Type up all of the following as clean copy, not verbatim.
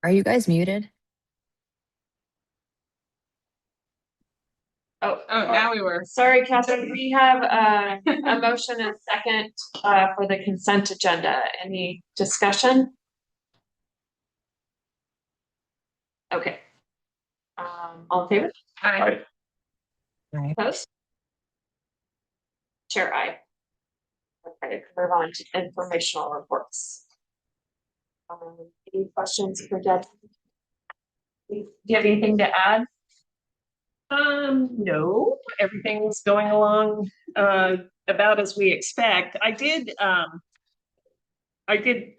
Are you guys muted? Oh, now we were. Sorry, Catherine, we have a motion and second for the consent agenda. Any discussion? Okay. All in favor? Hi. Opposed? Chair, aye. Okay, move on to informational reports. Any questions for Deb? Do you have anything to add? No, everything's going along about as we expect. I did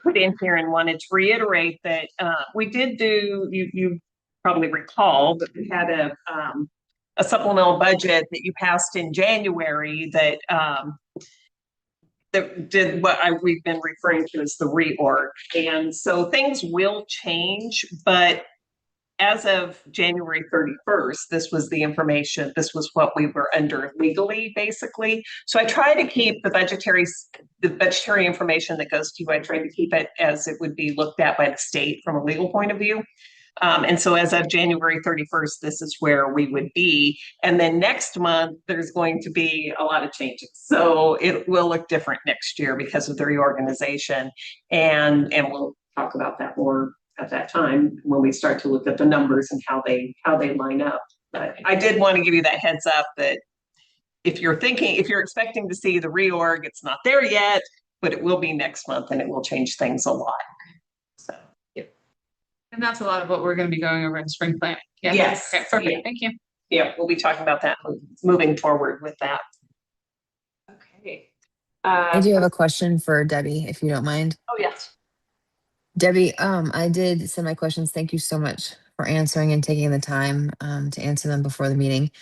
put in here and wanted to reiterate that we did do, you probably recall, that we had a supplemental budget that you passed in January that did what we've been referring to as the reorg. And so things will change, but as of January 31st, this was the information, this was what we were under legally, basically. So I try to keep the budgetary information that goes to you, I try to keep it as it would be looked at by the state from a legal point of view. And so as of January 31st, this is where we would be. And then next month, there's going to be a lot of changes. So it will look different next year because of the reorganization. And we'll talk about that more at that time when we start to look at the numbers and how they line up. But I did want to give you that heads up that if you're expecting to see the reorg, it's not there yet, but it will be next month and it will change things a lot. So, yeah. And that's a lot of what we're going to be going over in spring planning. Yeah. Yes. Okay, perfect. Yeah. Thank you. Yeah, we'll be talking about that moving forward with that. Okay. I do have a question for Debbie, if you don't mind. Oh, yes. Debbie, I did send my questions. Thank you so much for answering and taking the time to answer them before the meeting.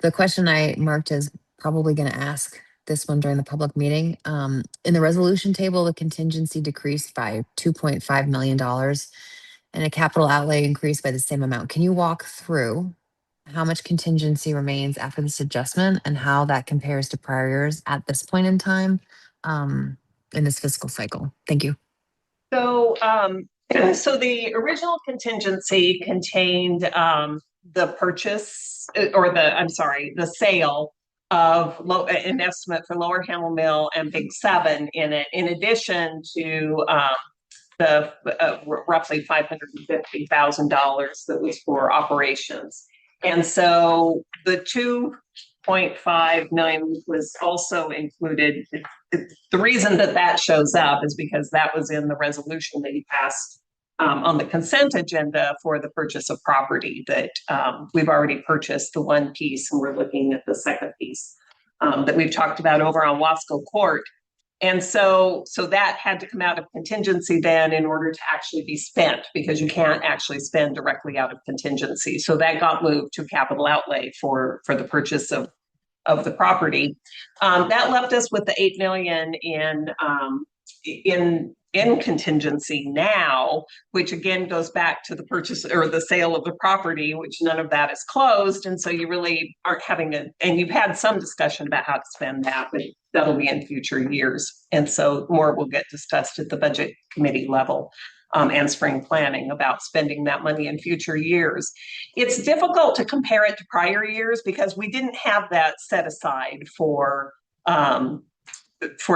The question I marked as probably going to ask this one during the public meeting. In the resolution table, the contingency decreased by $2.5 million and a capital outlay increased by the same amount. Can you walk through how much contingency remains after this adjustment and how that compares to prior years at this point in time in this fiscal cycle? Thank you. So, so the original contingency contained the purchase the sale of an estimate for Lower Hamel Mill and Big Seven in it, in addition to the roughly $550,000 that was for operations. And so the 2.5 million was also included. The reason that shows up is because that was in the resolution that you passed on the consent agenda for the purchase of property that we've already purchased the one piece and we're looking at the second piece that we've talked about over on Wasco Court. And so that had to come out of contingency then in order to actually be spent, because you can't actually spend directly out of contingency. So that got moved to capital outlay for the purchase of the property. That left us with the 8 million in contingency now, which again goes back to the purchase or the sale of the property, which none of that is closed. And so you really aren't having and you've had some discussion about how to spend that, but that'll be in future years. And so more will get discussed at the budget committee level and spring planning about spending that money in future years. It's difficult to compare it to prior years because we didn't have that set aside for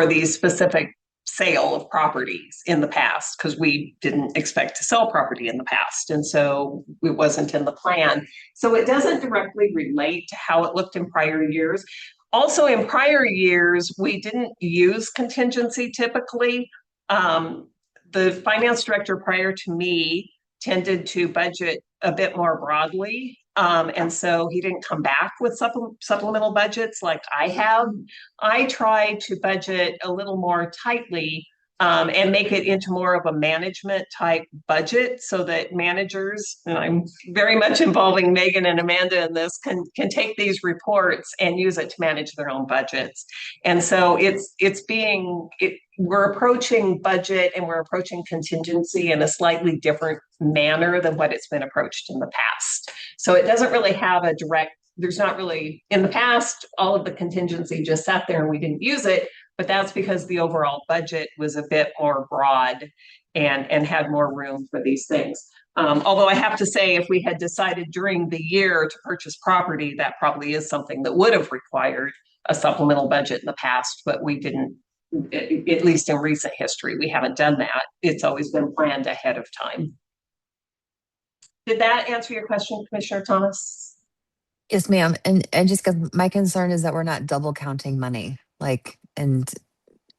these specific sale of properties in the past, because we didn't expect to sell property in the past. And so it wasn't in the plan. So it doesn't directly relate to how it looked in prior years. Also in prior years, we didn't use contingency typically. The finance director prior to me tended to budget a bit more broadly. And so he didn't come back with supplemental budgets like I have. I try to budget a little more tightly and make it into more of a management type budget so that managers, and I'm very much involving Megan and Amanda in this, can take these reports and use it to manage their own budgets. And so we're approaching budget and we're approaching contingency in a slightly different manner than what it's been approached in the past. So it doesn't really have a direct, there's not really, in the past, all of the contingency just sat there and we didn't use it, but that's because the overall budget was a bit more broad and had more room for these things. Although I have to say, if we had decided during the year to purchase property, that probably is something that would have required a supplemental budget in the past, but we didn't, at least in recent history, we haven't done that. It's always been planned ahead of time. Did that answer your question, Commissioner Thomas? Yes, ma'am. And just because my concern is that we're not double counting money, like, and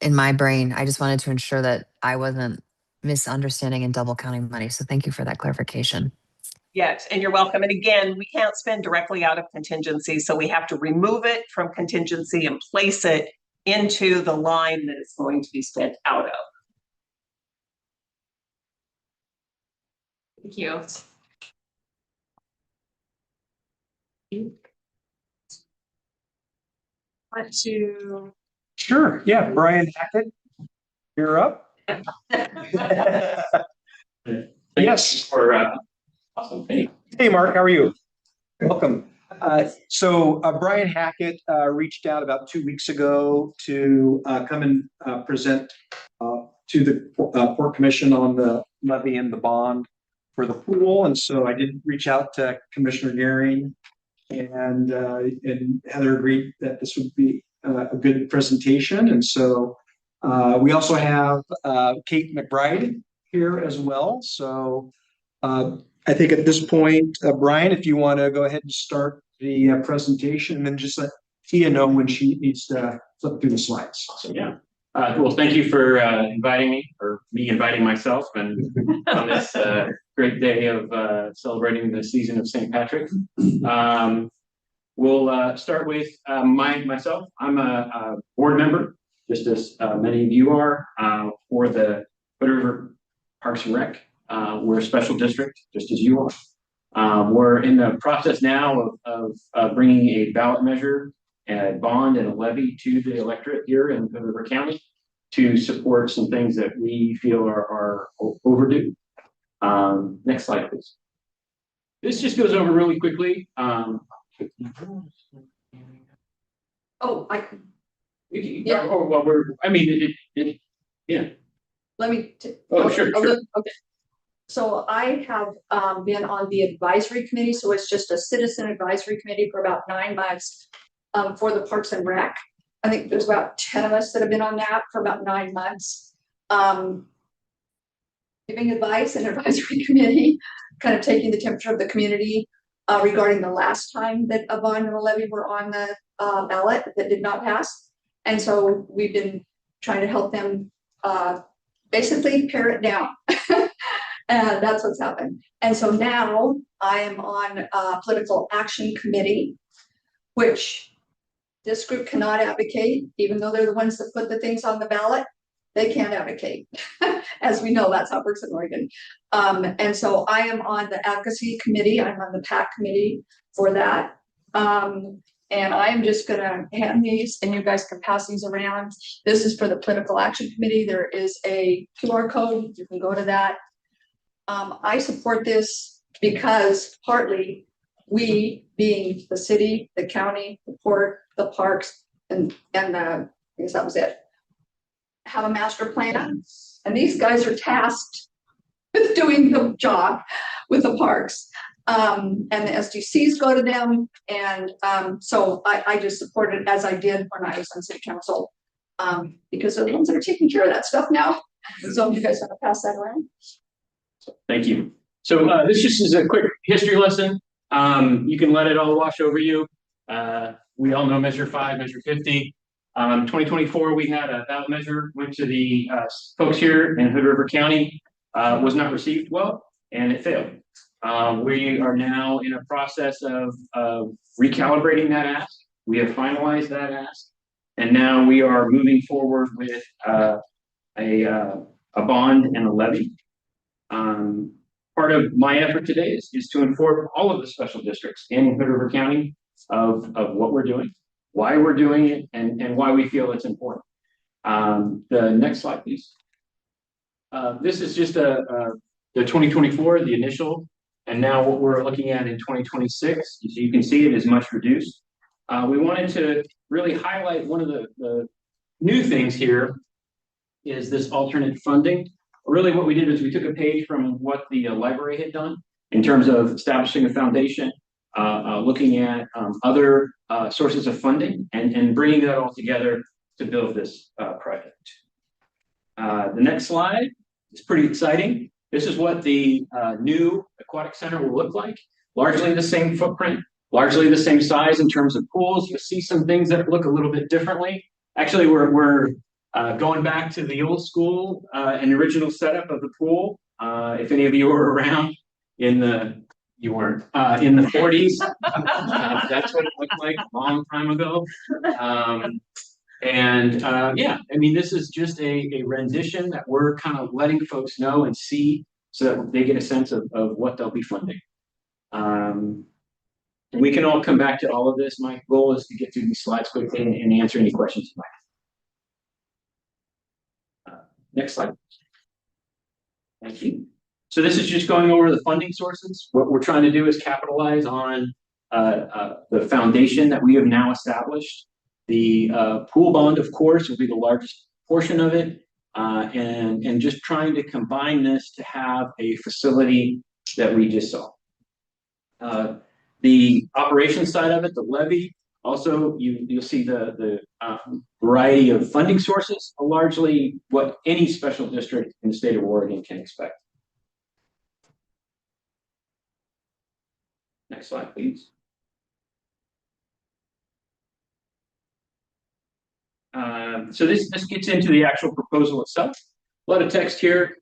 in my brain, I just wanted to ensure that I wasn't misunderstanding and double counting money. So thank you for that clarification. Yes, and you're welcome. And again, we can't spend directly out of contingency, so we have to remove it from contingency and place it into the line that it's going to be spent out of. Thank you. Want to, Sure, yeah, Brian Hackett, you're up. Yes. For awesome. Hey. Hey, Mark, how are you? Welcome. So Brian Hackett reached out about 2 weeks ago to come and present to the Port Commission on the levy and the bond for the pool. And so I did reach out to Commissioner Gehring, and Heather agreed that this would be a good presentation. And so we also have Kate McBride here as well. So I think at this point, Brian, if you want to go ahead and start the presentation, and then just let Tia know when she needs to flip through the slides. Awesome. Yeah. Well, thank you for inviting me, or me inviting myself, and on this great day of celebrating the season of St. Patrick. We'll start with myself. I'm a board member, just as many of you are, for the Hood River Parks and Rec. We're a special district, just as you are. We're in the process now of bringing a ballot measure, a bond, and a levy to the electorate here in Hood River County to support some things that we feel are overdue. Next slide, please. This just goes over really quickly. Oh, I can, Yeah. Oh, well, I mean, yeah. let me. Oh, sure. Okay. So I have been on the advisory committee, so it's just a citizen advisory committee for about 9 months for the Parks and Rec. I think there's about 10 of us that have been on that for about 9 months. Giving advice and advisory committee, kind of taking the temperature of the community regarding the last time that a bond and a levy were on the ballot that did not pass. And so we've been trying to help them basically pare it down. And that's what's happened. And so now I am on a political action committee, which this group cannot advocate, even though they're the ones that put the things on the ballot. They can't advocate. As we know, that's how it works in Oregon. And so I am on the advocacy committee. I'm on the PAC committee for that. And I am just gonna hand these, and you guys can pass these around. This is for the political action committee. There is a QR code. You can go to that. I support this because partly we, being the city, the county, the port, the parks, and I guess that was it, have a master plan. And these guys are tasked with doing the job with the parks. And the SDCs go to them. And so I just support it as I did when I was on city council, because they're the ones that are taking care of that stuff now. So you guys want to pass that around? Thank you. So this just is a quick history lesson. You can let it all wash over you. We all know Measure 5, Measure 50. 2024, we had a ballot measure, went to the folks here in Hood River County, was not received well, and it failed. We are now in a process of recalibrating that ask. We have finalized that ask, and now we are moving forward with a bond and a levy. Part of my effort today is to inform all of the special districts in Hood River County of what we're doing, why we're doing it, and why we feel it's important. The next slide, please. This is just the 2024, the initial, and now what we're looking at in 2026. So you can see it is much reduced. We wanted to really highlight one of the new things here is this alternate funding. really what we did is we took a page from what the library had done in terms of establishing a foundation, looking at other sources of funding and bringing that all together to build this project. The next slide is pretty exciting. This is what the new aquatic center will look like. Largely the same footprint, largely the same size in terms of pools. You'll see some things that look a little bit differently. Actually, we're going back to the old school and original setup of the pool. If any of you were around in the, you weren't, in the 40s, that's what it looked like a long time ago. Yeah, I mean, this is just a rendition that we're kind of letting folks know and see so that they get a sense of what they'll be funding. We can all come back to all of this. My goal is to get through these slides quickly and answer any questions you might have. Next slide. Thank you. So this is just going over the funding sources. What we're trying to do is capitalize on the foundation that we have now established. The pool bond, of course, will be the largest portion of it, and just trying to combine this to have a facility that we just saw. The operations side of it, the levy, also you'll see the variety of funding sources are largely what any special district in the state of Oregon can expect. Next slide, please. So this gets into the actual proposal itself. A lot of text here.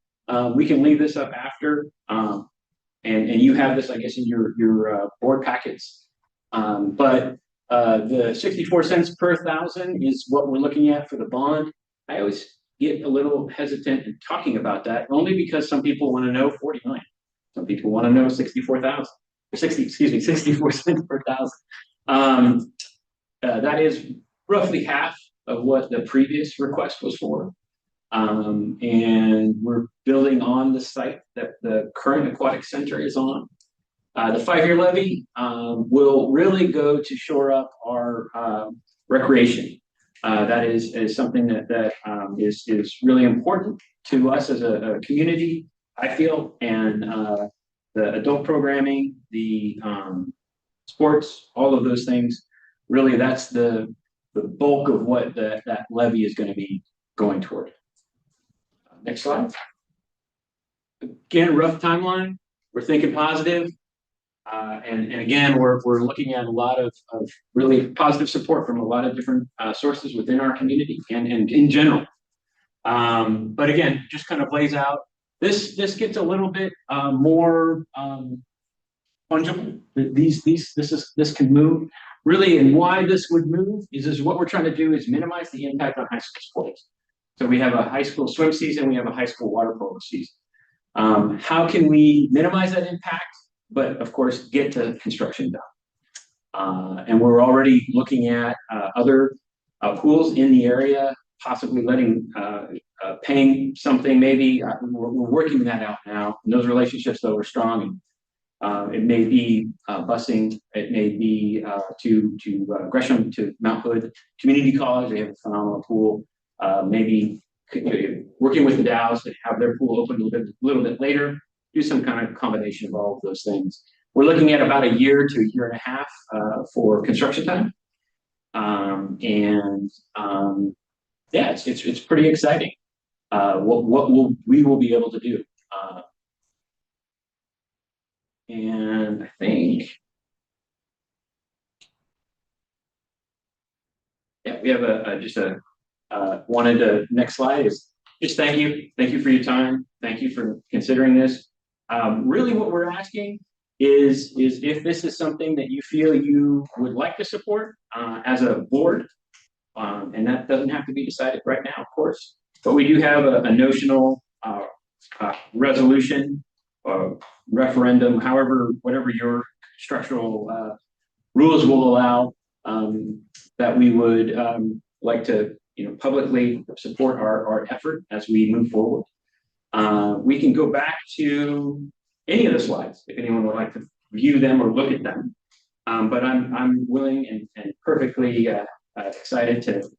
We can leave this up after, and you have this, I guess, in your board packets. But the 64 cents per thousand is what we're looking at for the bond. I always get a little hesitant in talking about that, only because some people want to know 40 million. Some people want to know 64,000. 64 cents per thousand. That is roughly half of what the previous request was for. And we're building on the site that the current aquatic center is on. The 5-year levy will really go to shore up our recreation. That is something that is really important to us as a community, I feel, and the adult programming, the sports, all of those things. Really, that's the bulk of what that levy is going to be going toward. Next slide. Again, rough timeline. We're thinking positive. And again, we're looking at a lot of really positive support from a lot of different sources within our community and in general. But again, just kind of lays out. This gets a little bit more fungible. This can move. Really, and why this would move is what we're trying to do is minimize the impact on high school sports. So we have a high school swim season, we have a high school water polo season. How can we minimize that impact, but of course get the construction done? And we're already looking at other pools in the area, possibly paying something maybe. We're working that out now. And those relationships, though, are strong. And it may be busing, it may be to Gresham, to Mount Hood Community College. They have a phenomenal pool. Maybe working with the Dows to have their pool open a little bit later, do some kind of combination of all of those things. We're looking at about a year to a year and a half for construction time. Yeah, it's pretty exciting. What we will be able to do. And I think, yeah, we have wanted to, next slide is just thank you for your time. Thank you for considering this. Really what we're asking is if this is something that you feel you would like to support as a board, and that doesn't have to be decided right now, of course, but we do have a notional resolution, referendum, whatever your structural rules will allow, that we would like to publicly support our effort as we move forward. We can go back to any of the slides if anyone would like to view them or look at them. But I'm willing and perfectly excited to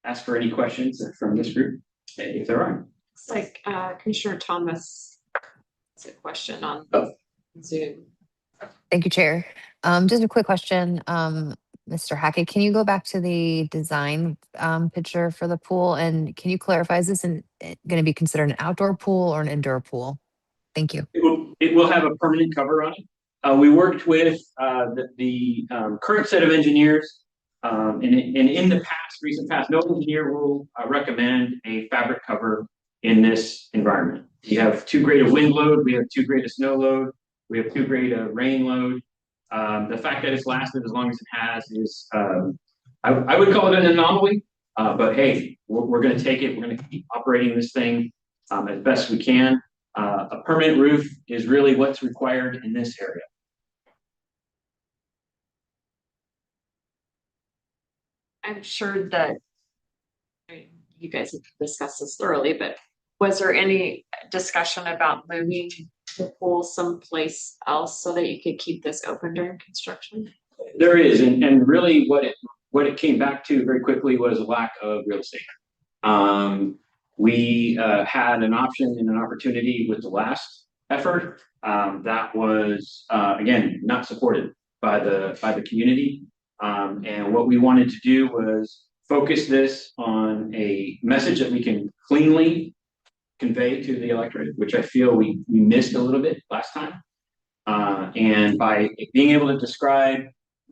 ask for any questions from this group if there are. Looks like Commissioner Thomas has a question on Zoom. Thank you, Chair. Just a quick question, Mr. Hackett, can you go back to the design picture for the pool? And can you clarify, is this going to be considered an outdoor pool or an indoor pool? Thank you. It will have a permanent cover on it. We worked with the current set of engineers, and in the recent past, no engineer will recommend a fabric cover in this environment. We have too great a wind load, we have too great a snow load, we have too great a rain load. The fact that it's lasted as long as it has is, I would call it an anomaly, but hey, we're going to take it. We're going to keep operating this thing as best we can. A permanent roof is really what's required in this area. I'm sure that you guys have discussed this thoroughly, but was there any discussion about moving the pool someplace else so that you could keep this open during construction? There is, and really what it came back to very quickly was a lack of real estate. We had an option and an opportunity with the last effort that was again not supported by the community. And what we wanted to do was focus this on a message that we can cleanly convey to the electorate, which I feel we missed a little bit last time. And by being able to describe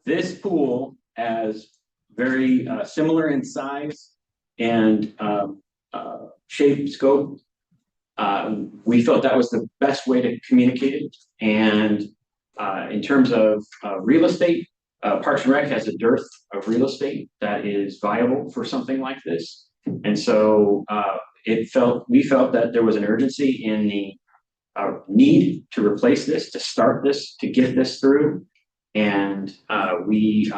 this pool as very similar in size and shape, scope, we felt that was the best way to communicate it. And in terms of real estate, Parks and Rec has a dearth of real estate that is viable for something like this. And so we felt that there was an urgency in the need to replace this, to start this, to get this through. And we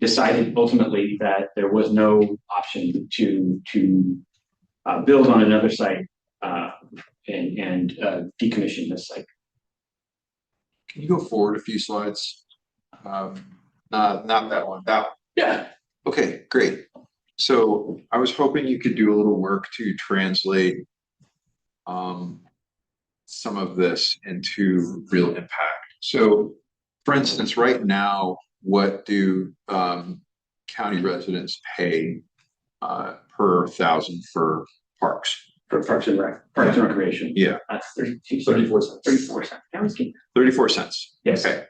decided ultimately that there was no option to build on another site and decommission this site. Can you go forward a few slides? Not that one, that one. Yeah. Okay, great. So I was hoping you could do a little work to translate some of this into real impact. So for instance, right now, what do county residents pay per thousand for parks? For Parks and Recreation. Yeah. That's 34 cents. 34 cents. 34 cents. Yes. Okay.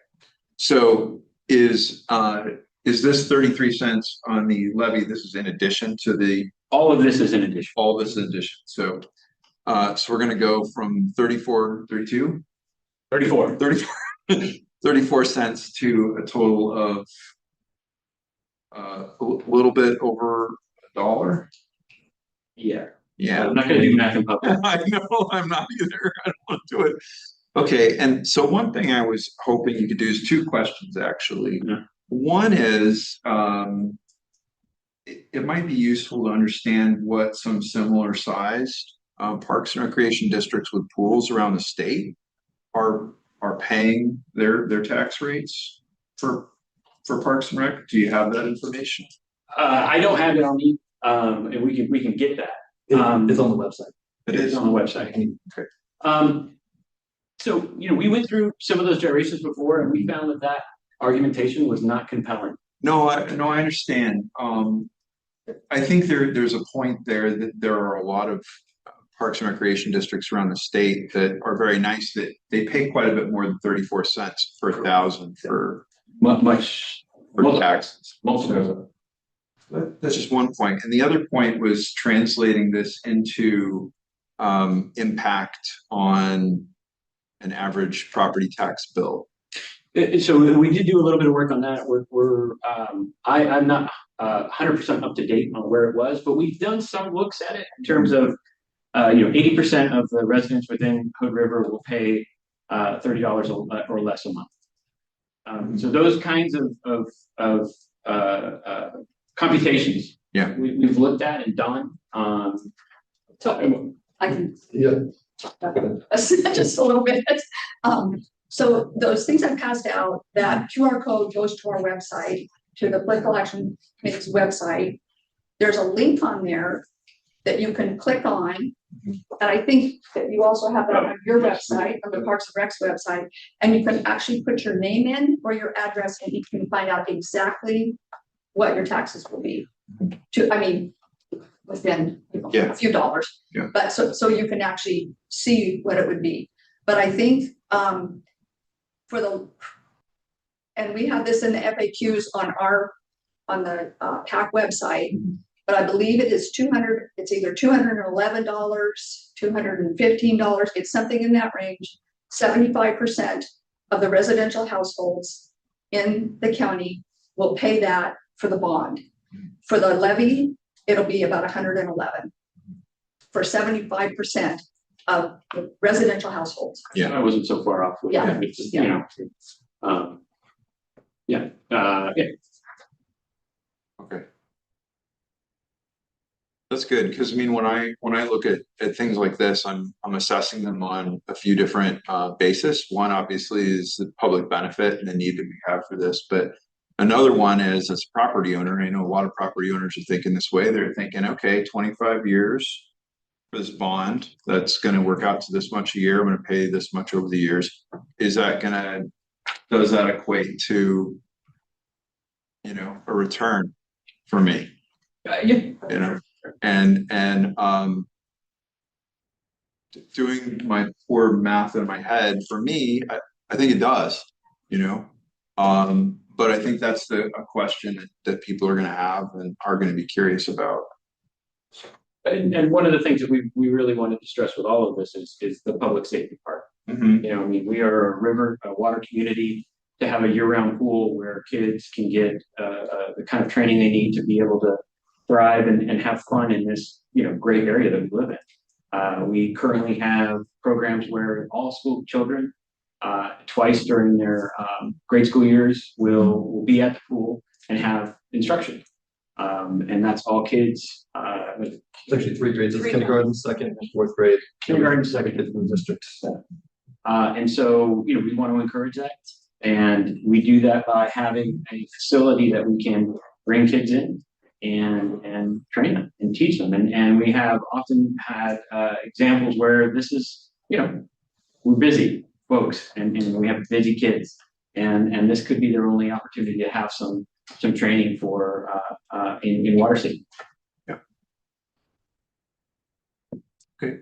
So is this 33 cents on the levy? This is in addition to the. All of this is in addition. All this is in addition. So we're going to go from 34 cents to a total of a little bit over $1. Yeah. Yeah. I'm not going to do math in public. I know, I'm not either. I don't want to do it. Okay, and so one thing I was hoping you could do is two questions actually. Yeah. One is it might be useful to understand what some similar sized parks and recreation districts with pools around the state are paying their tax rates for Parks and Rec. Do you have that information? I don't have it on me, and we can get that. It's on the website. It is on the website. Okay. So, we went through some of those gyrations before, and we found that argumentation was not compelling. No, I understand. I think there's a point there that there are a lot of parks and recreation districts around the state that are very nice, that they pay quite a bit more than 34 cents per thousand for taxes. Most of them. That's just one point. And the other point was translating this into impact on an average property tax bill. So we did do a little bit of work on that. I'm not 100% up to date on where it was, but we've done some looks at it in terms of 80% of the residents within Hood River will pay $30 or less a month. So those kinds of computations, yeah, we've looked at and done. So I can. Just a little bit. So those things I passed out, that QR code goes to our website, to the Political Action Committee's website. There's a link on there that you can click on And I think that you also have that on your website, on the Parks and Rec's website, and you can actually put your name in or your address, and you can find out exactly what your taxes will be. Within Yeah. a few dollars. Yeah. But so you can actually see what it would be. But I think and we have this in the FAQs on the PAC website, but I believe it is it's either $211, $215, it's something in that range. 75% of the residential households in the county will pay that for the bond. For the levy, it'll be about 111 for 75% of the residential households. I wasn't so far off. With Yeah. that. It's just, you know, yeah. Okay. That's good, because I mean, when I look at things like this, I'm assessing them on a few different basis. One obviously is the public benefit and the need that we have for this, but another one is as a property owner, and I know a lot of property owners are thinking this way. They're thinking, okay, 25 years for this bond, that's going to work out to this much a year. I'm going to pay this much over the years. Does that equate to, you know, a return for me? Yeah. You know, and doing my poor math in my head, for me, I think it does, you know. But I think that's a question that people are going to have and are going to be curious about. And one of the things that we really wanted to stress with all of this is the public safety part. Mm-hmm. You know, I mean, we are a water community. To have a year-round pool where kids can get the kind of training they need to be able to thrive and have fun in this, you know, great area that we live in. We currently have programs where all school children twice during their grade school years will be at the pool and have instruction. And that's all kids. It's actually 3 grades. It's kindergarten, second, and 4th grade. Kindergarten, second, kids in the district. And so, you know, we want to encourage that. And we do that by having a facility that we can bring kids in and train them and teach them. And we have often had examples where this is, you know, we're busy folks and we have busy kids. And this could be their only opportunity to have some training for in water safety. Yeah. Okay.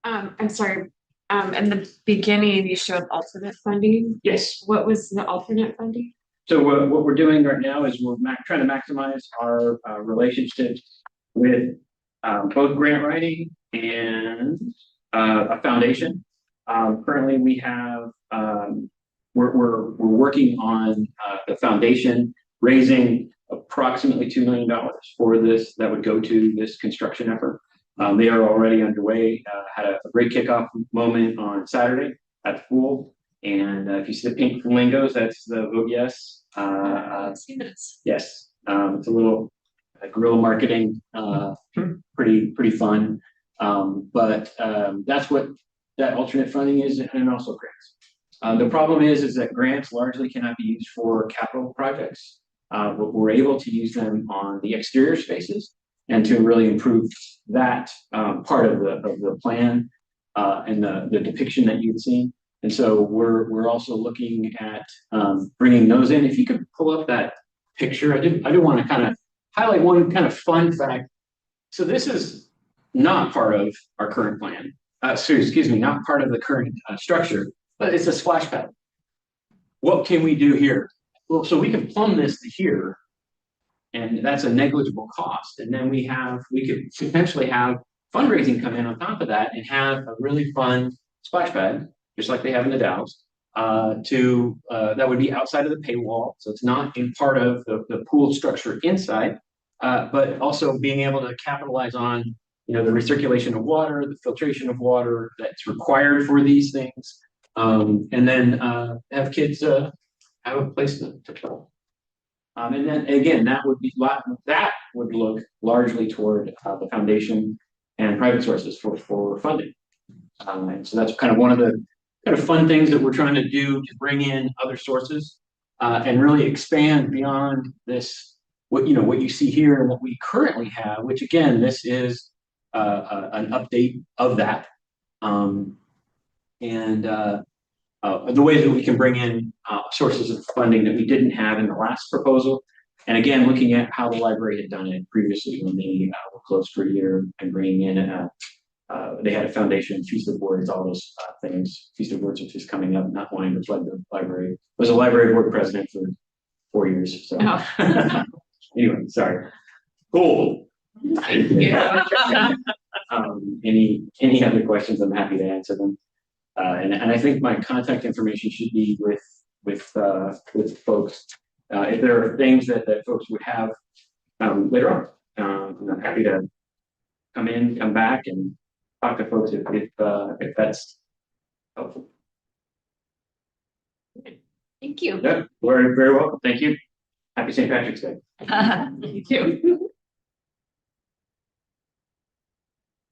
I'm sorry. In the beginning, you showed alternate funding. Yes. What was the alternate funding? So what we're doing right now is we're trying to maximize our relationships with both grant writing and a foundation. Currently, we have we're working on the foundation raising approximately $2 million for this that would go to this construction effort. They are already underway. Had a great kickoff moment on Saturday at the pool. And if you see the pink flamingos, that's the vote yes. I've seen this. Yes, it's a little guerrilla marketing, pretty fun. But that's what that alternate funding is, and also grants. The problem is that grants largely cannot be used for capital projects, but we're able to use them on the exterior spaces and to really improve that part of the plan and the depiction that you've seen. And so we're also looking at bringing those in. If you could pull up that picture, I do want to kind of highlight one kind of fun fact. So this is not part of our current plan. Excuse me, not part of the current structure, but it's a splash pad. What can we do here? Well, so we can plumb this to here, and that's a negligible cost. And then we could potentially have fundraising come in on top of that and have a really fun splash pad, just like they have in the Dalles, that would be outside of the paywall. So it's not in part of the pool structure inside, but also being able to capitalize on, you know, the recirculation of water, the filtration of water that's required for these things. And then have kids have a place to play. And then again, that would look largely toward the foundation and private sources for funding. And so that's kind of one of the kind of fun things that we're trying to do to bring in other sources and really expand beyond this, what you see here and what we currently have, which again, this is an update of that. The ways that we can bring in sources of funding that we didn't have in the last proposal. And again, looking at how the library had done it previously when they were closed for a year, and bringing in they had a foundation, Feast of Words, all those things. Feast of Words, which is coming up, not wanting to flood the library. I was a library board president for 4 years. So anyway, sorry. Cool. Yeah. Any other questions? I'm happy to answer them. And I think my contact information should be with folks. If there are things that folks would have later on, I'm happy to come back and talk to folks if that's helpful. Thank you. Yeah, very, very welcome. Thank you. Happy St. Patrick's Day. Thank you.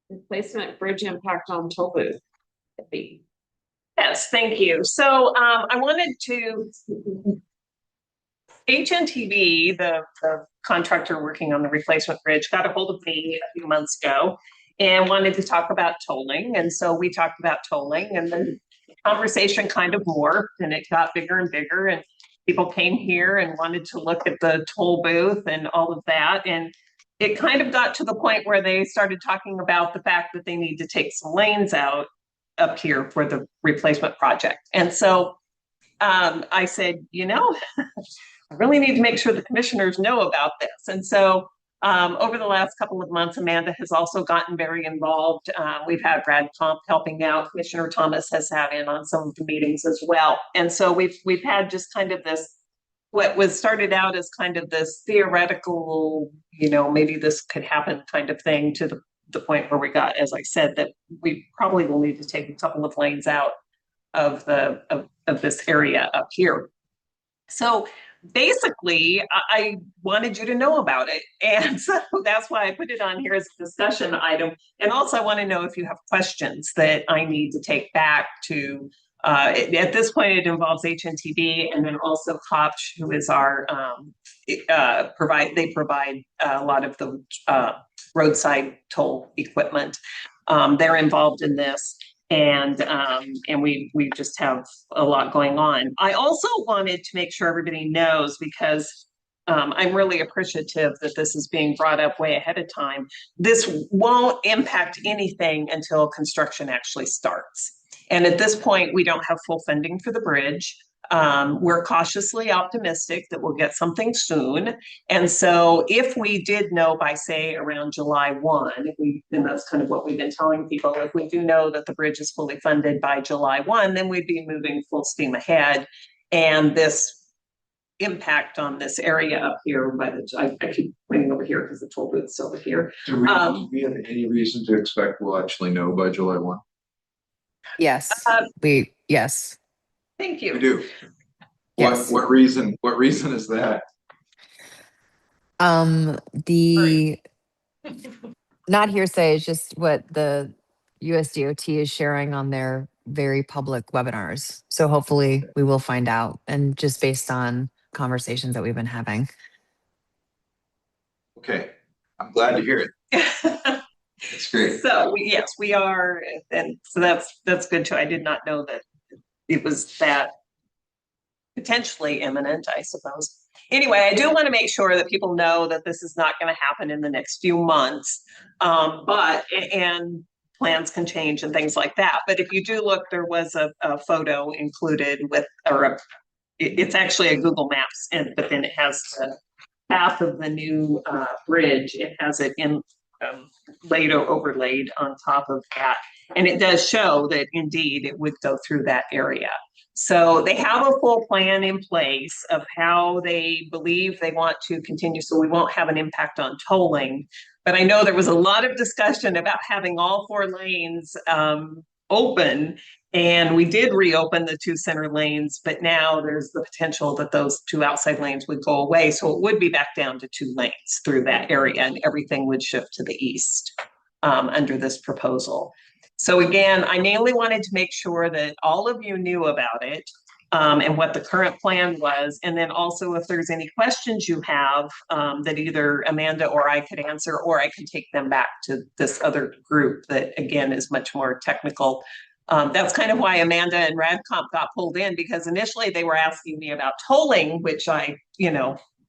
Replacement bridge impact on toll booth. Yes, thank you. So I wanted to, HNTV, the contractor working on the replacement bridge, got a hold of me a few months ago and wanted to talk about tolling. And so we talked about tolling, and the conversation kind of morphed, and it got bigger and bigger, and people came here and wanted to look at the toll booth and all of that. And it kind of got to the point where they started talking about the fact that they need to take some lanes out up here for the replacement project. And so I said, I really need to make sure the commissioners know about this. And so over the last couple of months, Amanda has also gotten very involved. We've had Brad Comp helping out. Commissioner Thomas has sat in on some of the meetings as well. And so we've had just kind of this, what was started out as kind of this theoretical, maybe this could happen kind of thing, to the point where we got, as I said, that we probably will need to take a couple of lanes out of this area up here. So basically, I wanted you to know about it. And so that's why I put it on here as a discussion item. And also I want to know if you have questions that I need to take back to, at this point, it involves HNTB, and then also COPS, who is our, they provide a lot of the roadside toll equipment. They're involved in this. And we just have a lot going on. I also wanted to make sure everybody knows, because I'm really appreciative that this is being brought up way ahead of time. This won't impact anything until construction actually starts. And at this point, we don't have full funding for the bridge. We're cautiously optimistic that we'll get something soon. And so if we did know by, say, around July 1, and that's kind of what we've been telling people, if we do know that the bridge is fully funded by July 1, then we'd be moving full steam ahead. And this impact on this area up here, I keep pointing over here because the toll booth's over here. Do we have any reason to expect we'll actually know by July 1? Yes, yes. Thank you. We do. Yes. What reason is that? The not hearsay is just what the USDOT is sharing on their very public webinars. So hopefully we will find out, and just based on conversations that we've been having. Okay, I'm glad to hear it. That's great. So yes, we are, and so that's good too. I did not know that it was that potentially imminent, I suppose. Anyway, I do want to make sure that people know that this is not going to happen in the next few months, and plans can change and things like that. But if you do look, there was a photo included with, it's actually a Google Maps, but then it has the path of the new bridge. It has it in overlaid on top of that. And it does show that indeed it would go through that area. So they have a full plan in place of how they believe they want to continue. So we won't have an impact on tolling. But I know there was a lot of discussion about having all 4 lanes open. And we did reopen the 2 center lanes, but now there's the potential that those 2 outside lanes would go away. So it would be back down to 2 lanes through that area, and everything would shift to the east under this proposal. So again, I mainly wanted to make sure that all of you knew about it. and what the current plan was. And then also if there's any questions you have, that either Amanda or I could answer, or I could take them back to this other group that again is much more technical. That's kind of why Amanda and Radcomp got pulled in, because initially they were asking me about tolling, which I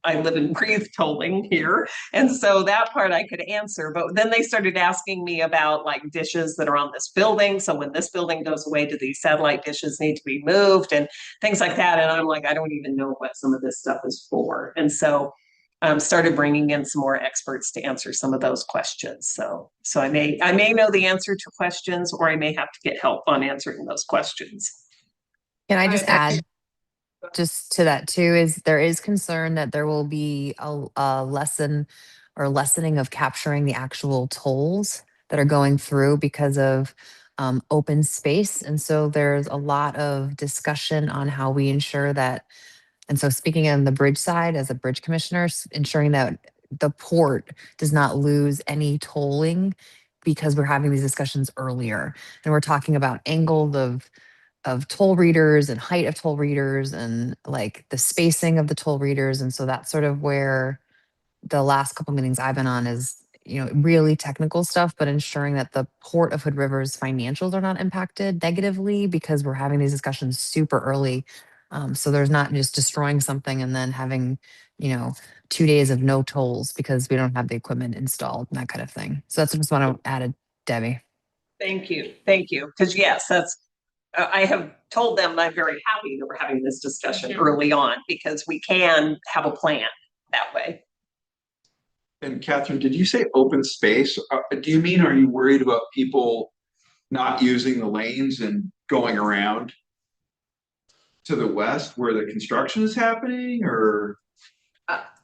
live and breathe tolling here. And so that part I could answer. But then they started asking me about like dishes that are on this building. So when this building goes away, do these satellite dishes need to be moved and things like that? And I'm like, I don't even know what some of this stuff is for. And so started bringing in some more experts to answer some of those questions. So I may know the answer to questions, or I may have to get help on answering those questions. Can I just add just to that too, is there is concern that there will be a lesson or lessening of capturing the actual tolls that are going through because of open space. And so there's a lot of discussion on how we ensure that. And so speaking on the bridge side as a bridge commissioner, ensuring that the port does not lose any tolling because we're having these discussions earlier. And we're talking about angles of toll readers and height of toll readers and like the spacing of the toll readers. And so that's sort of where the last couple meetings I've been on is, really technical stuff, but ensuring that the Port of Hood River's financials are not impacted negatively because we're having these discussions super early. So there's not just destroying something and then having, 2 days of no tolls because we don't have the equipment installed and that kind of thing. So that's just what I added, Debbie. Thank you. Because yes, I have told them I'm very happy that we're having this discussion early on, because we can have a plan that way. And Catherine, did you say open space? Do you mean, are you worried about people not using the lanes and going around to the west where the construction is happening, or?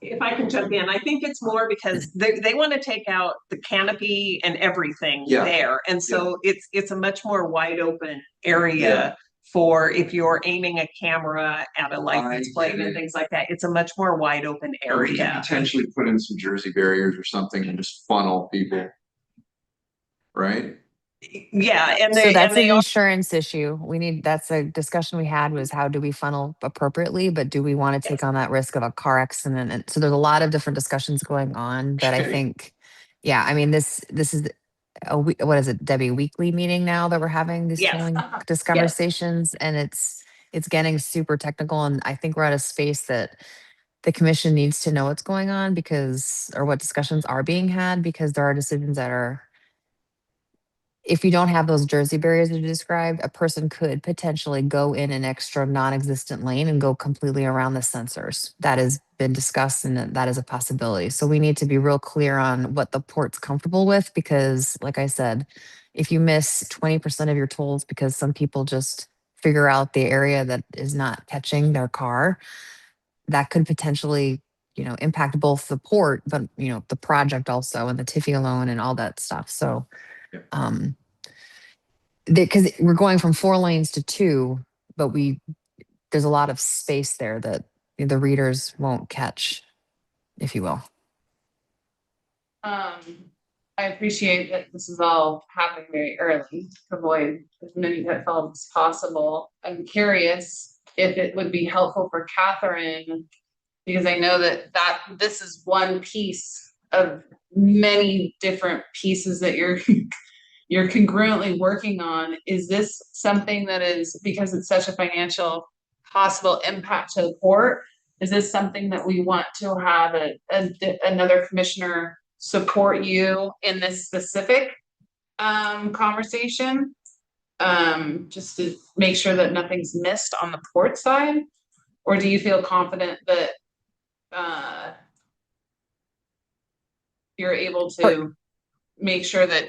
If I can jump in, I think it's more because they want to take out the canopy and everything there. And so it's a much more wide open area for if you're aiming a camera at a license plate and things like that. It's a much more wide open Or we can area. potentially put in some Jersey barriers or something and just funnel people, right? Yeah, and So that's they an insurance issue. That's a discussion we had, was how do we funnel appropriately, but do we want to take on that risk of a car accident? And so there's a lot of different discussions going on that I think, I mean, this is what is it, Debbie, weekly meeting now that we're having these tolling conversations, and it's getting super technical. And I think we're at a space that the commission needs to know what's going on or what discussions are being had, because there are decisions that are, if you don't have those Jersey barriers that you described, a person could potentially go in an extra non-existent lane and go completely around the sensors. That has been discussed, and that is a possibility. So we need to be real clear on what the port's comfortable with, because like I said, if you miss 20% of your tolls because some people just figure out the area that is not catching their car, that could potentially, impact both the port, but, the project also, and the Tiffy loan and all that stuff. So, because we're going from 4 lanes to 2, but there's a lot of space there that the readers won't catch, if you will. I appreciate that this is all happening very early to avoid as many pitfalls as possible. I'm curious if it would be helpful for Catherine, because I know that this is one piece of many different pieces that you're congruently working on. Is this something that is, because it's such a financial possible impact to the port, is this something that we want to have another commissioner support you in this specific conversation? Just to make sure that nothing's missed on the port side? Or do you feel confident that you're able to make sure that,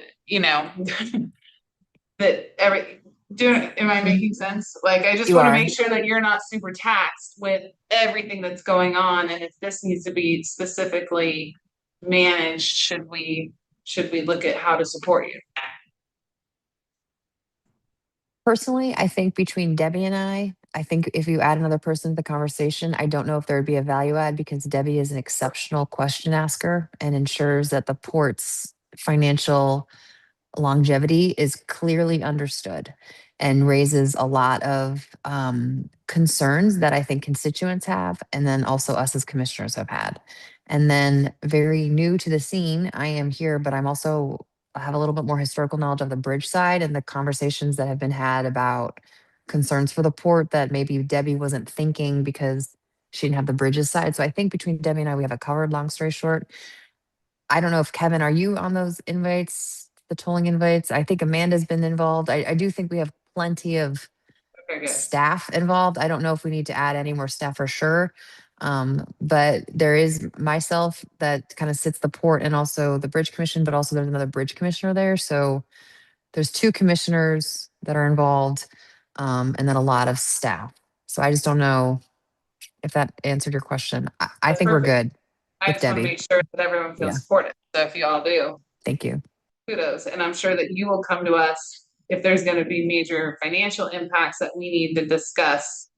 that am I making sense? Like, I just want to make sure that you're not super taxed with everything that's going on. And if this needs to be specifically managed, should we look at how to support you? Personally, I think between Debbie and I think if you add another person to the conversation, I don't know if there would be a value add, because Debbie is an exceptional question asker and ensures that the port's financial longevity is clearly understood. and raises a lot of concerns that I think constituents have, and then also us as commissioners have had. And then very new to the scene, I am here, but I have a little bit more historical knowledge of the bridge side and the conversations that have been had about concerns for the port that maybe Debbie wasn't thinking because she didn't have the bridges side. So I think between Debbie and I, we have it covered, long story short. I don't know if Kevin, are you on those invites, the tolling invites? I think Amanda's been involved. I do think we have plenty of Okay, good. staff involved. I don't know if we need to add any more staff for sure. But there is myself that kind of sits the port and also the bridge commission, but also there's another bridge commissioner there. So there's two commissioners that are involved, and then a lot of staff. So I just don't know if that answered your question. I That's think we're perfect. good I with just want to Debbie. make sure that everyone Yeah. feels supported. So if you all do, Thank you. kudos. And I'm sure that you will come to us if there's going to be major financial impacts that we need to discuss,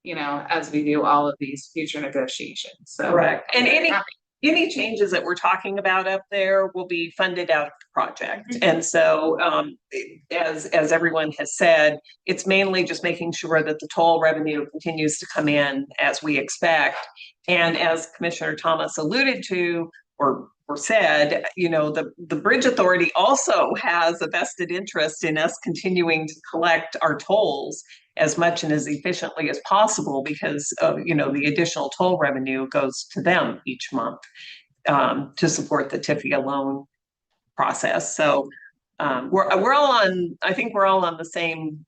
you know, as we do all of these future negotiations. So Correct. And very happy. any changes that we're talking about up there will be funded out of the project. And so, as everyone has said, it's mainly just making sure that the toll revenue continues to come in as we expect. And as Commissioner Thomas alluded to, or said, you know, the Bridge Authority also has a vested interest in us continuing to collect our tolls as much and as efficiently as possible, because of, you know, the additional toll revenue goes to them each month to support the TIFIA loan process. So we're all on, I think we're all on the same,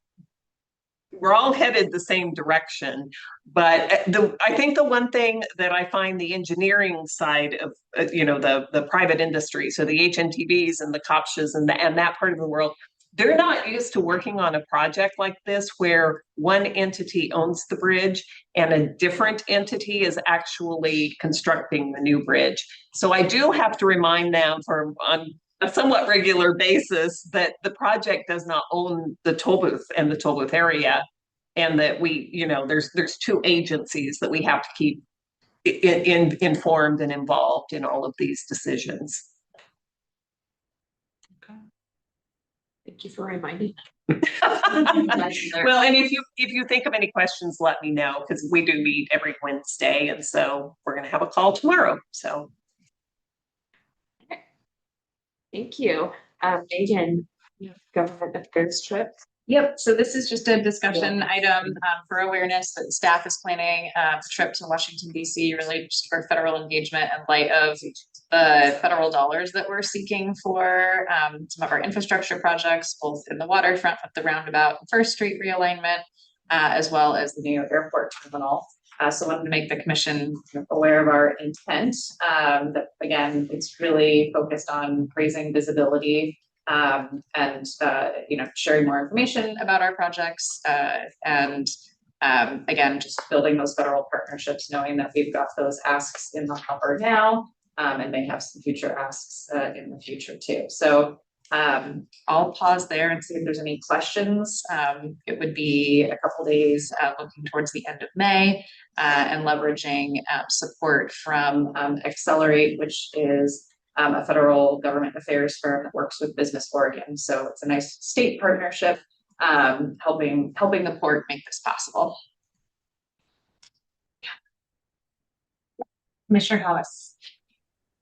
we're all headed the same direction. But I think the one thing that I find the engineering side of, you know, the private industry, so the HNTBs and the COPSHs and that part of the world, they're not used to working on a project like this where one entity owns the bridge and a different entity is actually constructing the new bridge. So I do have to remind them on a somewhat regular basis that the project does not own the toll booth and the toll booth area, and that we, you know, there's two agencies that we have to keep informed and involved in all of these decisions. Thank you for reminding. Well, and if you think of any questions, let me know, because we do meet every Wednesday, and so we're going to have a call tomorrow. So, Thank you, Megan. Government affairs trip. Yep, so this is just a discussion item for awareness that staff is planning a trip to Washington DC, really just for federal engagement in light of the federal dollars that we're seeking for some of our infrastructure projects, both in the waterfront with the roundabout and First Street realignment, as well as the new airport terminal. So I wanted to make the commission aware of our intent. That again, it's really focused on raising visibility and you know, sharing more information about our projects and again, just building those federal partnerships, knowing that we've got those asks in the hopper now and may have some future asks in the future too. So I'll pause there and see if there's any questions. It would be a couple days looking towards the end of May and leveraging support from Accelerate, which is a federal government affairs firm that works with Business Oregon. So it's a nice state partnership, helping the port make this possible. Commissioner Hollis.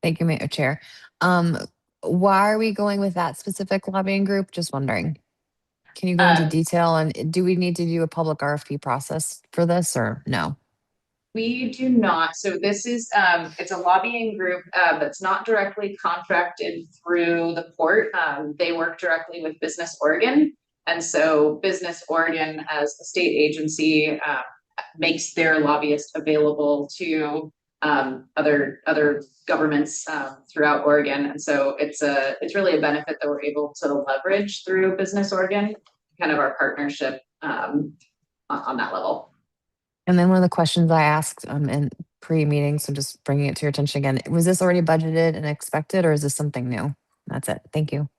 Thank you, Mayor Chair. Why are we going with that specific lobbying group? Just wondering. Can you go into detail, and do we need to do a public RFP process for this or no? We do not. So this is, it's a lobbying group that's not directly contracted through the port. They work directly with Business Oregon. And so Business Oregon as a state agency makes their lobbyists available to other governments throughout Oregon. And so it's really a benefit that we're able to leverage through Business Oregon, kind of our partnership on that level. And then one of the questions I asked in pre-meeting, so just bringing it to your attention again, was this already budgeted and expected, or is this something new? That's it. Thank you.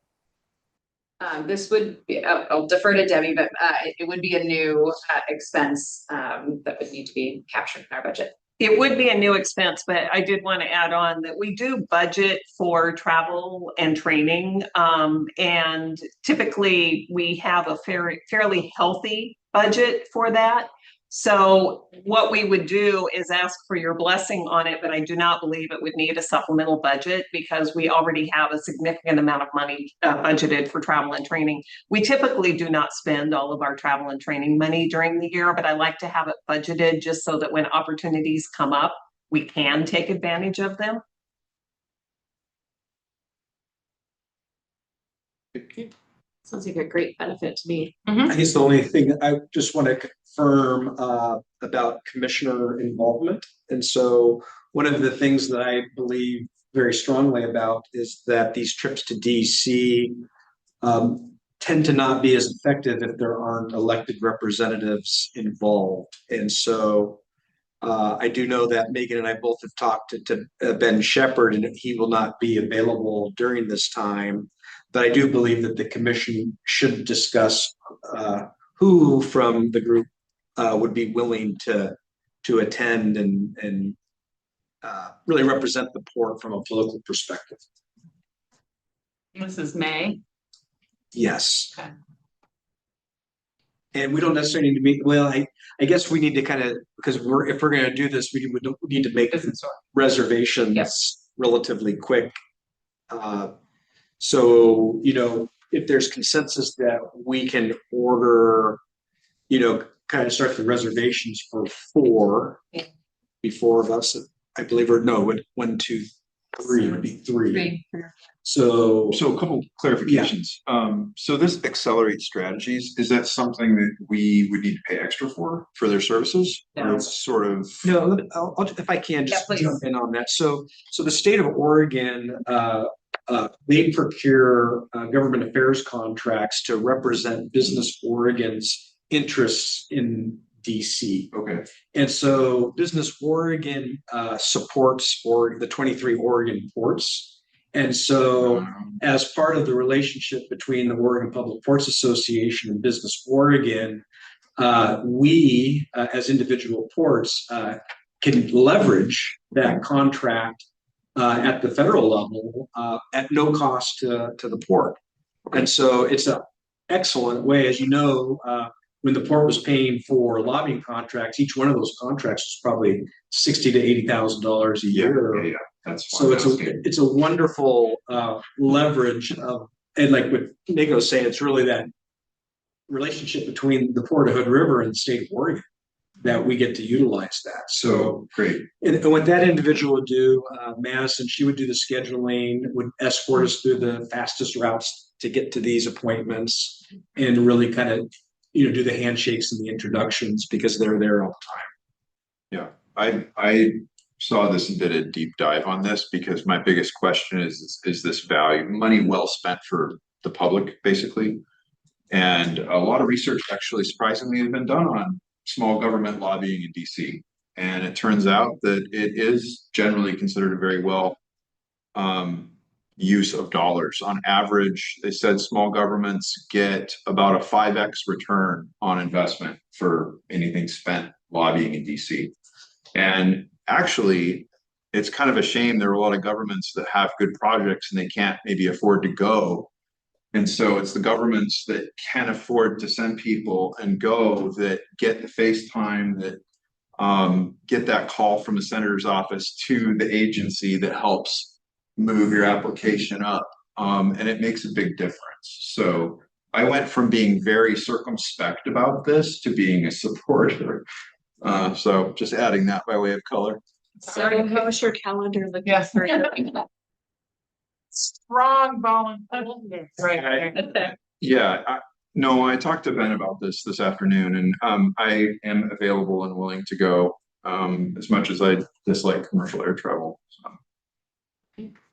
This would be, I'll defer to Debbie, but it would be a new expense that would need to be captured in our budget. It would be a new expense, but I did want to add on that we do budget for travel and training. And typically we have a fairly healthy budget for that. So what we would do is ask for your blessing on it, but I do not believe it would need a supplemental budget because we already have a significant amount of money budgeted for travel and training. We typically do not spend all of our travel and training money during the year, but I like to have it budgeted just so that when opportunities come up, we can take advantage of them. Sounds like a great benefit to me. I guess the only thing I just want to confirm about commissioner involvement. And so one of the things that I believe very strongly about is that these trips to DC tend to not be as effective if there aren't elected representatives involved. And so I do know that Megan and I both have talked to Ben Shepherd, and he will not be available during this time. But I do believe that the commission should discuss who from the group would be willing to attend and really represent the port from a political perspective. This is May. Yes. Okay. And we don't necessarily need to meet, well, I guess we need to kind of, because if we're going to do this, we need to make reservations relatively quick. So, you know, if there's consensus that we can order, you know, kind of start the reservations for four, be four of us, I believe, or no, 1, 2, 3 would be three. So So a couple clarifications. So this Accelerate Strategies, is that something that we would need to pay extra for their services? No. Or it's sort of, no, I'll, if I can just please. jump in on that. So the state of Oregon, they procure government affairs contracts to represent Business Oregon's interests in DC. okay, And so Business Oregon supports the 23 Oregon ports. And so as part of the relationship between the Oregon Public Ports Association and Business Oregon, we as individual ports can leverage that contract at the federal level at no cost to the port. And so it's an excellent way, as you know, when the port was paying for lobbying contracts, each one of those contracts was probably $60,000 to $80,000 a year. yeah, that's So fine. it's a wonderful leverage of, and like what Nick was saying, it's really that relationship between the Port of Hood River and the state of Oregon that we get to utilize that. So great. And what that individual would do, Madison, she would do the scheduling, would escort us through the fastest routes to get to these appointments, and really kind of, you know, do the handshakes and the introductions because they're there all the time. Yeah, I saw this and did a deep dive on this because my biggest question is this money well spent for the public, basically? And a lot of research actually surprisingly has been done on small government lobbying in DC. And it turns out that it is generally considered a very well use of dollars. On average, they said small governments get about a 5x return on investment for anything spent lobbying in DC. And actually, it's kind of a shame there are a lot of governments that have good projects and they can't maybe afford to go. And so it's the governments that can afford to send people and go that get the FaceTime, that get that call from the senator's office to the agency that helps move your application up. And it makes a big difference. So I went from being very circumspect about this to being a supporter. So just adding that by way of color. So how's your calendar looking? Yes. for Strong volunteer. Right. Yeah, no, I talked to Ben about this afternoon, and I am available and willing to go as much as I dislike commercial air travel.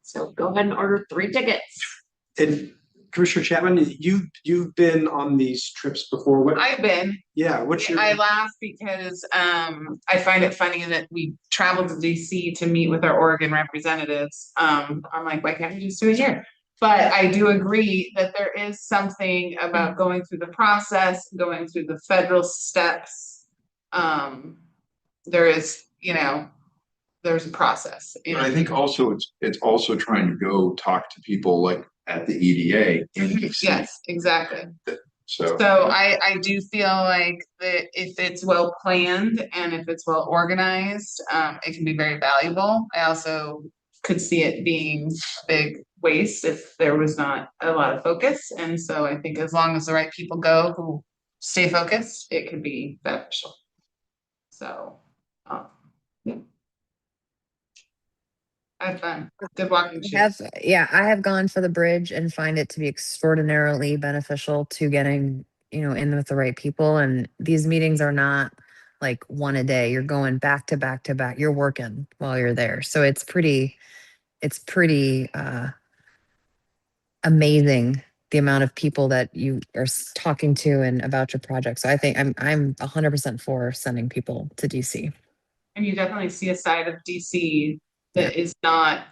So go ahead and order 3 tickets. And Commissioner Chapman, you've been on these trips before. What? I've been. Yeah. What's your? I laugh because I find it funny that we traveled to DC to meet with our Oregon representatives. I'm like, why can't we just do it here? But I do agree that there is something about going through the process, going through the federal steps. There is you know, there's a process. But I think also it's also trying to go talk to people like at the EDA in DC. Yes, exactly. So So I do feel like that if it's well planned and if it's well organized, it can be very valuable. I also could see it being a big waste if there was not a lot of focus. And so I think as long as the right people go who stay focused, it could be beneficial. So, yeah. I have fun. Good walking. I have gone for the bridge and find it to be extraordinarily beneficial to getting, in with the right people. And these meetings are not like one a day. You're going back to back to back. You're working while you're there. So it's pretty amazing the amount of people that you are talking to and about your project. So I think I'm 100% for sending people to DC. And you definitely see a side of DC that is not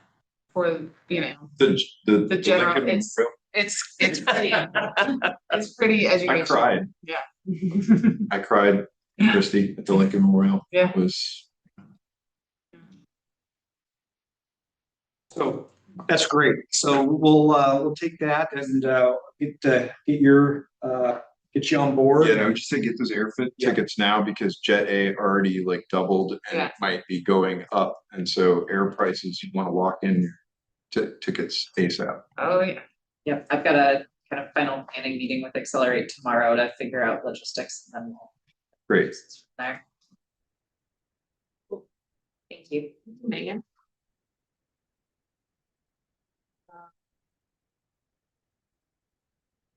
for, the general, Lincoln it's Rail- it's pretty, it's pretty I educational. cried. Yeah. I cried, Christy, at the Lincoln Memorial. Yeah. It was So that's great. So we'll take that and get you on board. Yeah, I would just say get those airfit tickets now because Jet A already like doubled and Yeah. it might be going up. And so air prices, you want to lock in tickets ASAP. Oh, yeah. Yep, I've got a kind of final planning meeting with Accelerate tomorrow to figure out logistics and then we'll Great. there. Cool. Thank you, Megan.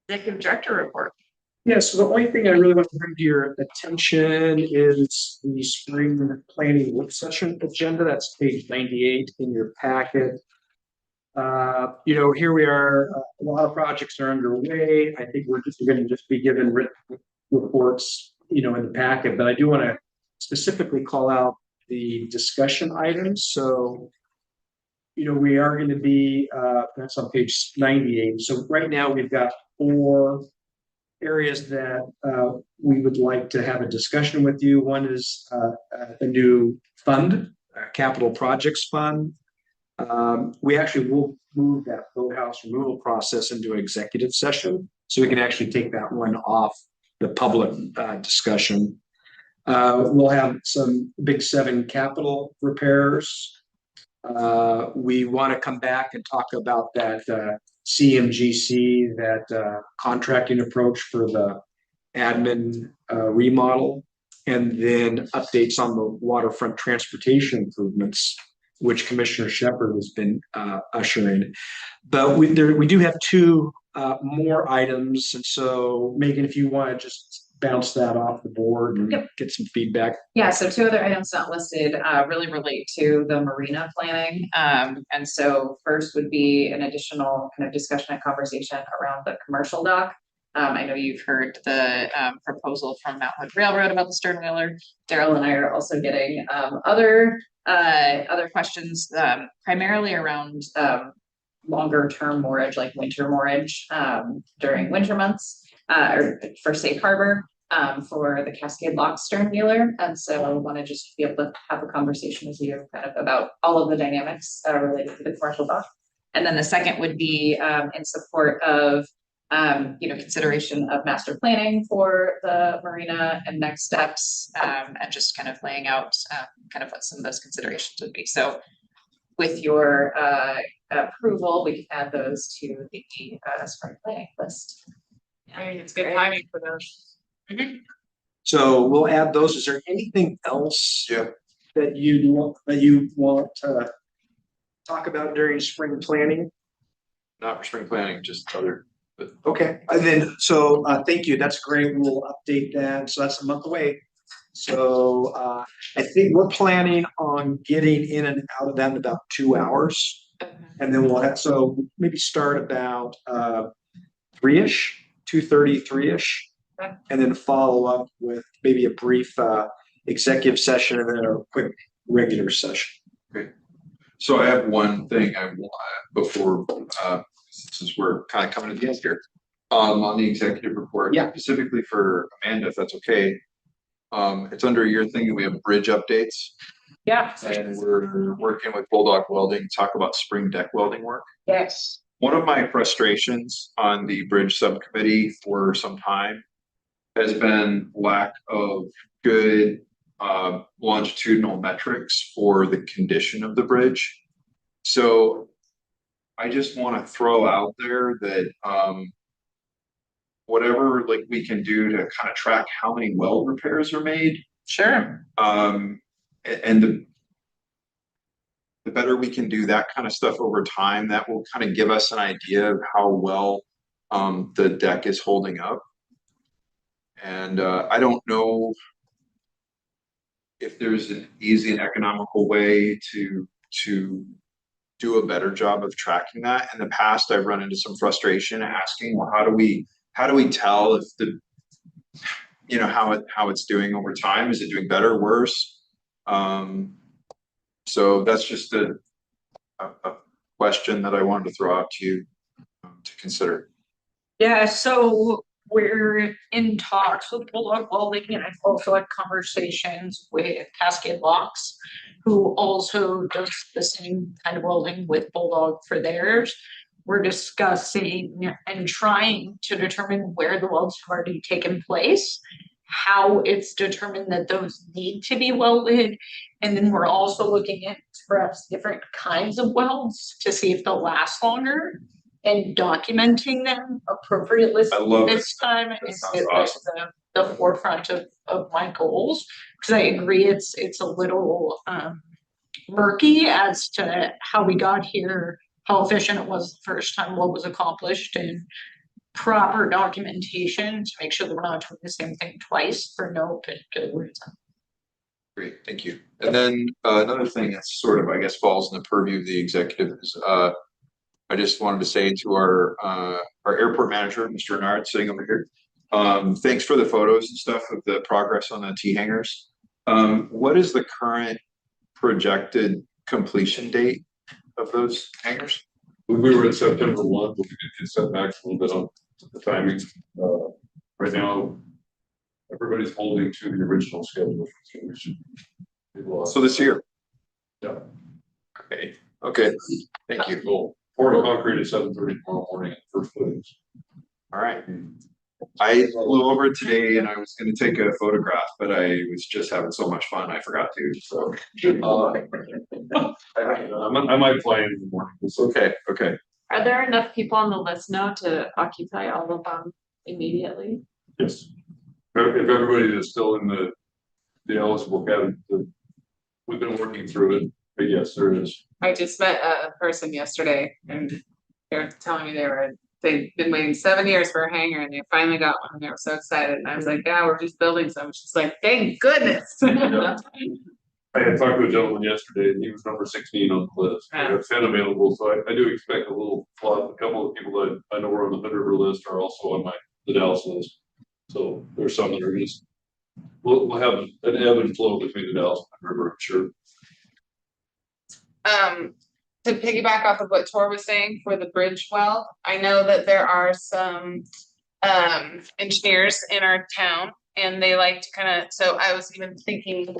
Executive Director report. Yeah, so the only thing I really want to bring to your attention is the spring planning work session agenda. That's page 98 in your packet. Here we are, a lot of projects are underway. I think we're going to just be given written reports, in the packet, but I do want to specifically call out the discussion items. So, we are going to be, that's on page 98. So right now we've got 4 areas that we would like to have a discussion with you. One is a new fund, a capital projects fund. We actually will move that boathouse removal process into an executive session, so we can actually take that one off the public discussion. We'll have some big 7 capital repairs. We want to come back and talk about that CMGC, that contracting approach for the admin remodel, and then updates on the waterfront transportation improvements, which Commissioner Shepherd has been ushering. But we do have 2 more items, and so Megan, if you want to just bounce that off the board and get some feedback. Yeah, so 2 other items not listed really relate to the marina planning. And so first would be an additional kind of discussion and conversation around the commercial dock. I know you've heard the proposal from Mount Hood Railroad about the stern wheeler. Daryl and I are also getting other questions, primarily around longer term moorage, like winter moorage during winter months, or for safe harbor. For the Cascade Lock stern wheeler. And so I want to just be able to have a conversation with you kind of about all of the dynamics related to the commercial dock. And then the second would be in support of, consideration of master planning for the marina and next steps, and just kind of laying out kind of what some of those considerations would be. So with your approval, we can add those to the spring planning list. I mean, it's good timing for those. So we'll add those. Is there anything else that you want to talk about during spring planning? Not for spring planning, just other. But Okay, and then thank you. That's great. We'll update that. So that's a month away. So I think we're planning on getting in and out of that in about 2 hours, and then we'll have maybe start about 3-ish, 2:30, 3-ish. And then follow up with maybe a brief executive session and then a quick regular session. Okay. So I have one thing I want before, since we're kind of coming to the end here, on the executive report, specifically for Amanda, if that's okay. It's under your thing that we have bridge updates. Yeah, and we're working with Bulldog Welding, to talk about spring deck welding work. yes. One of my frustrations on the bridge subcommittee for some time has been lack of good longitudinal metrics for the condition of the bridge. So I just want to throw out there that whatever like we can do to kind of track how many weld repairs are made, Sure. and the better we can do that kind of stuff over time, that will kind of give us an idea of how well the deck is holding up. And I don't know if there's an easy and economical way to do a better job of tracking that. In the past, I've run into some frustration asking, well, how do we tell if the, you know, how it's doing over time? Is it doing better, worse? So that's just a question that I wanted to throw out to you to consider. Yeah, so we're in talks with Bulldog Welding, and I've also had conversations with Cascade Locks, who also does the same kind of welding with Bulldog for theirs. We're discussing and trying to determine where the welds have already taken place, how it's determined that those need to be welded, and then we're also looking at perhaps different kinds of welds to see if they'll last longer, and documenting them appropriately I love it. this time That is sounds at awesome. the forefront of my goals, because I agree it's a little murky as to how we got here, how efficient it was the first time, what was accomplished, and proper documentation to make sure that we're not doing the same thing twice for no good reason. Great, thank you. And then another thing that's sort of, I guess, falls in the purview of the executive is I just wanted to say to our airport manager, Mr. Renard, sitting over here, thanks for the photos and stuff of the progress on the T hangars. What is the current projected completion date of those hangars? We were at September 1, but we did get set back a little bit on the timing. Right now, everybody's holding to the original schedule. So we should be able to- So this year? Yeah. Okay, thank you. Goal. Pouring concrete at 7:30 tomorrow morning, first footings. All right. I flew over today and I was gonna take a photograph, but I was just having so much fun, I forgot to, so. I might fly in the morning. It's okay, okay. Are there enough people on the list now to occupy all of them immediately? Yes. If everybody is still in the eligible category, we've been working through it, but yes, there is. I just met a person yesterday and they're telling me they've been waiting 7 years for a hangar and they finally got one and they were so excited. And I was like, yeah, we're just building some. She's like, thank goodness. Yeah. I had talked to a gentleman yesterday and he was number 16 on the list. I got 10 available, so I do expect a little flood. A couple of people that I know are on the Hood River list are also on the Dallas list. So there's some that are just, we'll have an ebb and flow between the Dallas and Hood River, I'm sure. To piggyback off of what Tor was saying for the bridge well, I know that there are some engineers in our town and they like to kind of, so I was even thinking,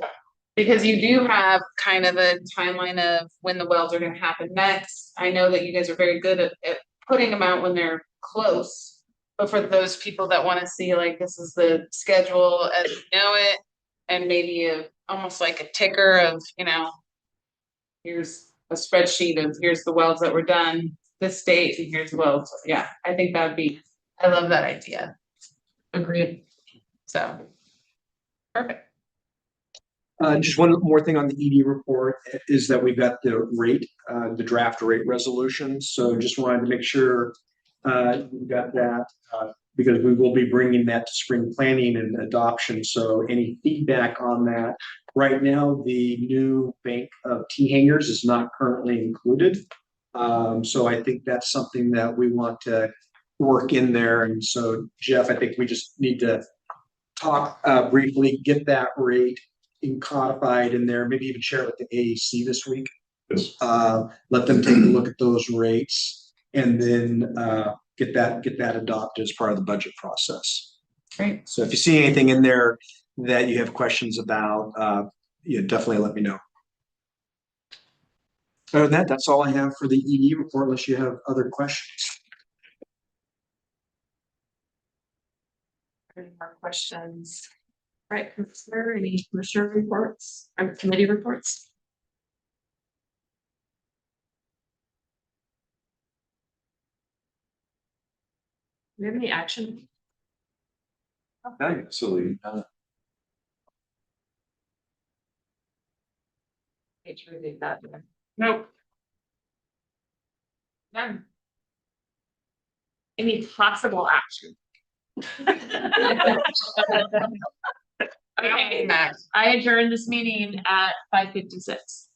because you do have kind of a timeline of when the welds are gonna happen next. I know that you guys are very good at putting them out when they're close. But for those people that wanna see like this is the schedule as you know it, and maybe almost like a ticker of, you know, here's a spreadsheet of here's the welds that were done this date and here's the welds. Yeah, I think that'd be, I love that idea. Agreed. So. Perfect. Just one more thing on the ED report is that we've got the rate, the draft rate resolution. So just wanted to make sure we got that because we will be bringing that to spring planning and adoption. So any feedback on that? Right now, the new bank of T hangers is not currently included. So I think that's something that we want to work in there. And so Jeff, I think we just need to talk briefly, get that rate codified in there, maybe even share it with the AAC this week. Yes. Let them take a look at those rates and then get that adopted as part of the budget process. Great. So if you see anything in there that you have questions about, definitely let me know. Other than that, that's all I have for the EE report, unless you have other questions. Any more questions? Right, Commissioner, any commissioner reports, or committee reports? Do we have any action? Absolutely. Hate to read that. Nope. None. Any possible action? Okay, I adjourned this meeting at 5:56.